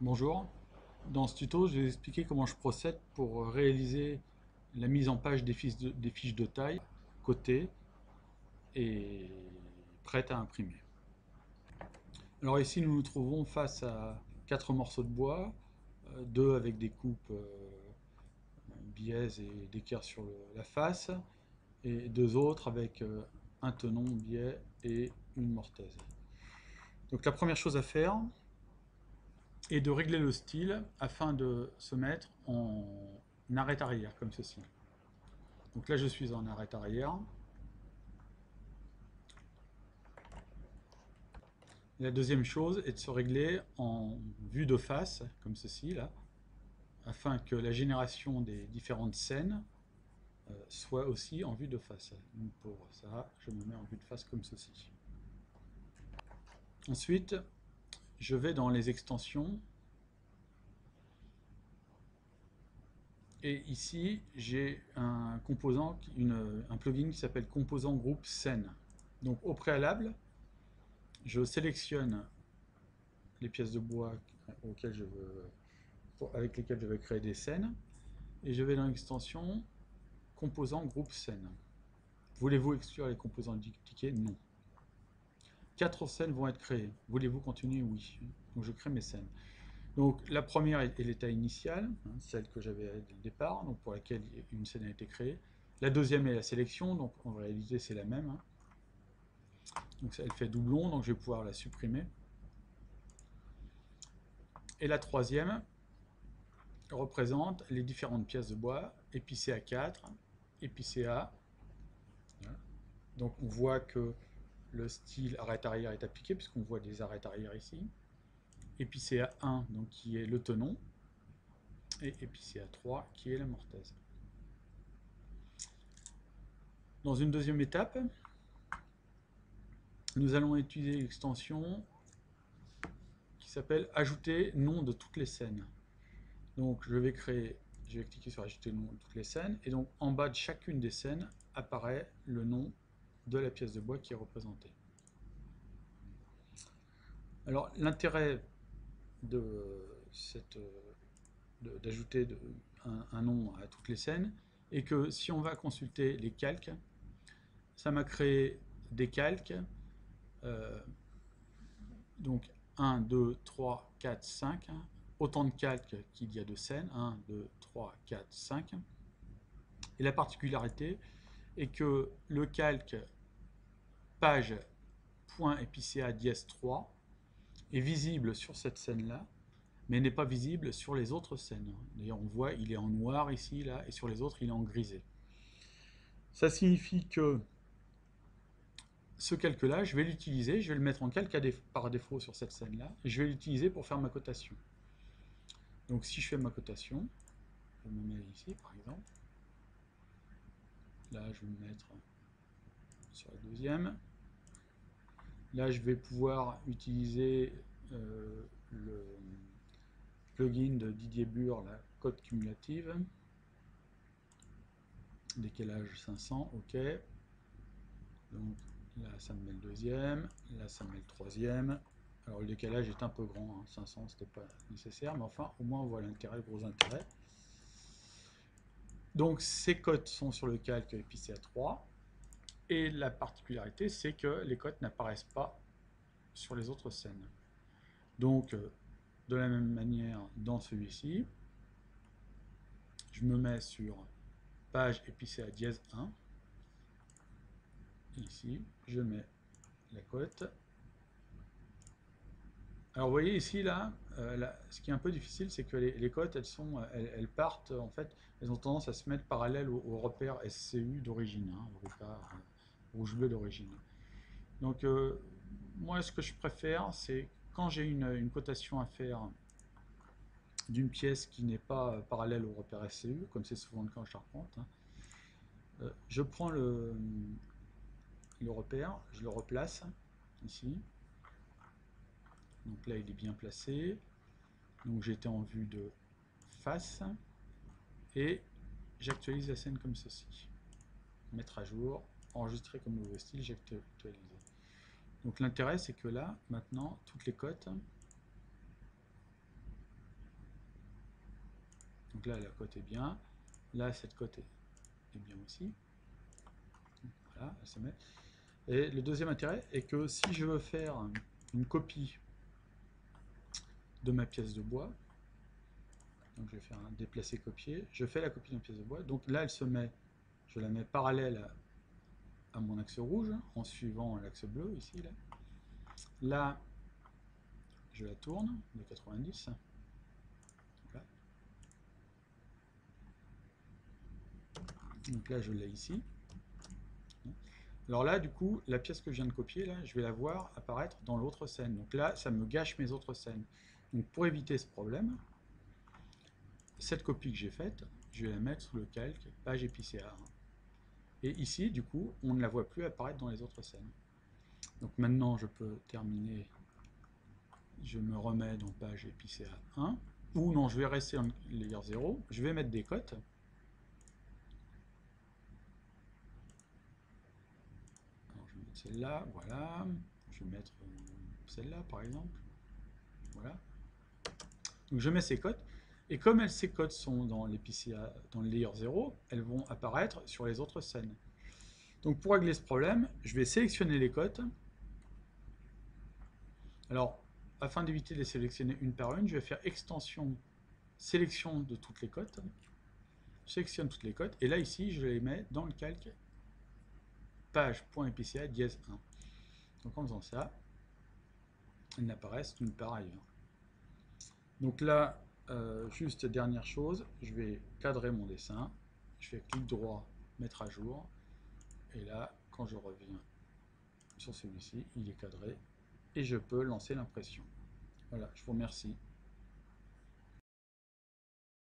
Bonjour, dans ce tuto je vais expliquer comment je procède pour réaliser la mise en page des fiches de taille, cotées et prêtes à imprimer. Alors ici nous nous trouvons face à 4 morceaux de bois, 2 avec des coupes biaises et d'équerre sur la face, et 2 autres avec un tenon biais et une mortaise. Donc la première chose à faire, et de régler le style afin de se mettre en arrêt arrière comme ceci. Donc là je suis en arrêt arrière. La deuxième chose est de se régler en vue de face comme ceci là, afin que la génération des différentes scènes soit aussi en vue de face. Donc pour ça je me mets en vue de face comme ceci. Ensuite je vais dans les extensions. Et ici, j'ai un composant, un plugin qui s'appelle Composant Groupe Scène. Donc au préalable, je sélectionne les pièces de bois avec lesquelles je vais créer des scènes, et je vais dans l'extension Composant Groupe Scène. Voulez-vous exclure les composants dupliqués? Non. 4 scènes vont être créées. Voulez-vous continuer? Oui. Donc je crée mes scènes. Donc la première est l'état initial, celle que j'avais dès le départ, donc pour laquelle une scène a été créée. La deuxième est la sélection, donc en réalité c'est la même. Donc elle fait doublon, donc je vais pouvoir la supprimer. Et la troisième représente les différentes pièces de bois, épicées à 4, épicées à. Donc on voit que le style arrêt arrière est appliqué, puisqu'on voit des arrêts arrière ici. Épicé à 1, donc qui est le tenon, et épicé à 3, qui est la mortaise. Dans une deuxième étape, nous allons utiliser l'extension qui s'appelle Ajouter nom de toutes les scènes. Donc je vais cliquer sur Ajouter nom de toutes les scènes, et donc en bas de chacune des scènes apparaît le nom de la pièce de bois qui est représentée. Alors l'intérêt d'ajouter un nom à toutes les scènes est que si on va consulter les calques, ça m'a créé des calques, donc 1, 2, 3, 4, 5, autant de calques qu'il y a de scènes, 1, 2, 3, 4, 5. Et la particularité est que le calque page .épicéa dièse 3 est visible sur cette scène-là, mais n'est pas visible sur les autres scènes. D'ailleurs, on voit, il est en noir ici, là, et sur les autres, il est en grisé. Ça signifie que ce calque-là, je vais l'utiliser, je vais le mettre en calque par défaut sur cette scène-là, et je vais l'utiliser pour faire ma cotation. Donc si je fais ma cotation, je me mets ici, par exemple. Là, je vais me mettre sur la deuxième. Là, je vais pouvoir utiliser le plugin de Didier Bure, la cote cumulative. Décalage 500, ok. Donc là, ça me met le deuxième. Là, ça me met le troisième. Alors le décalage est un peu grand, hein, 500, c'était pas nécessaire, mais enfin, au moins on voit l'intérêt, le gros intérêt. Donc ces cotes sont sur le calque épicé à 3. Et la particularité, c'est que les cotes n'apparaissent pas sur les autres scènes. Donc, de la même manière, dans celui-ci, je me mets sur page épicée à dièse 1. Ici, je mets la cote. Alors, vous voyez ici, là, ce qui est un peu difficile, c'est que les cotes, elles partent, en fait, elles ont tendance à se mettre parallèles au repère SCU d'origine, hein, au repère rouge-bleu d'origine. Donc, moi, ce que je préfère, c'est quand j'ai une cotation à faire d'une pièce qui n'est pas parallèle au repère SCU, comme c'est souvent le cas en charpente, hein, je prends le repère, je le replace ici. Donc là, il est bien placé. Donc j'étais en vue de face et j'actualise la scène comme ceci. Mettre à jour, enregistrer comme nouveau style, j'actualise. Donc l'intérêt, c'est que là, maintenant, toutes les cotes Donc là, la cote est bien. Là, cette cote est bien aussi. Voilà, elle se met. Et le deuxième intérêt est que si je veux faire une copie de ma pièce de bois, donc je vais faire un déplacer-copier, je fais la copie d'une pièce de bois, donc là elle se met, je la mets parallèle à mon axe rouge, en suivant l'axe bleu, ici, là, je la tourne de 90, voilà. Donc là je l'ai ici. Alors là, du coup, la pièce que je viens de copier, là, je vais la voir apparaître dans l'autre scène. Donc là, ça me gâche mes autres scènes. Donc pour éviter ce problème, cette copie que j'ai faite, je vais la mettre sous le calque page épicéa. Et ici, du coup, on ne la voit plus apparaître dans les autres scènes. Donc maintenant, je peux terminer. Je me remets dans page épicéa 1. Ou non, je vais rester en layer 0. Je vais mettre des cotes. Alors, je vais mettre celle-là, voilà. Je vais mettre celle-là, par exemple. Voilà. Donc je mets ces cotes. Et comme ces cotes sont dans l'épicéa, dans le layer 0, elles vont apparaître sur les autres scènes. Donc pour régler ce problème, je vais sélectionner les cotes. Alors, afin d'éviter de les sélectionner une par une, je vais faire extension, sélection de toutes les cotes. Je sélectionne toutes les cotes. Et là, ici, je les mets dans le calque page.épicéa dièse 1. Donc en faisant ça, elles n'apparaissent nulle part ailleurs. Donc là, juste dernière chose, je vais cadrer mon dessin. Je fais clic droit, mettre à jour. Et là, quand je reviens sur celui-ci, il est cadré. Et je peux lancer l'impression. Voilà, je vous remercie.